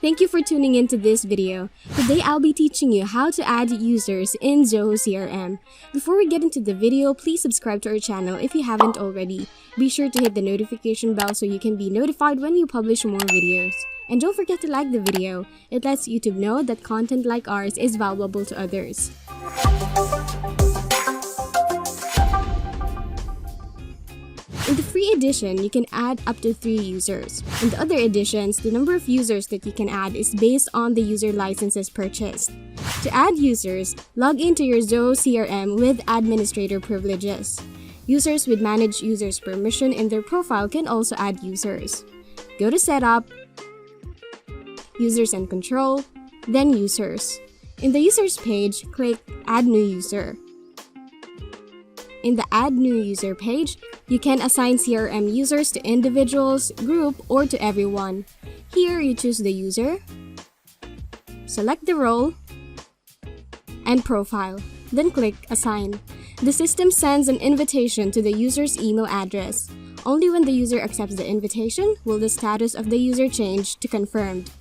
Thank you for tuning into this video. Today I'll be teaching you how to add users in Zoho CRM. Before we get into the video, please subscribe to our channel if you haven't already. Be sure to hit the notification bell so you can be notified when we publish more videos. And don't forget to like the video. It lets YouTube know that content like ours is valuable to others. In the free edition, you can add up to 3 users. In the other editions, the number of users that you can add is based on the user licenses purchased. To add users, log into your Zoho CRM with administrator privileges. Users with managed users permission in their profile can also add users. Go to Setup, Users and Control, then Users. In the Users page, click Add New User. In the Add New User page, you can assign CRM users to individuals, group, or to everyone. Here, you choose the user, select the role, and profile, then click Assign. The system sends an invitation to the user's email address. Only when the user accepts the invitation will the status of the user change to confirmed.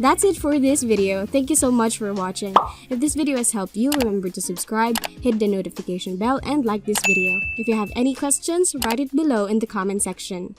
That's it for this video. Thank you so much for watching. If this video has helped you, remember to subscribe, hit the notification bell, and like this video. If you have any questions, write it below in the comment section.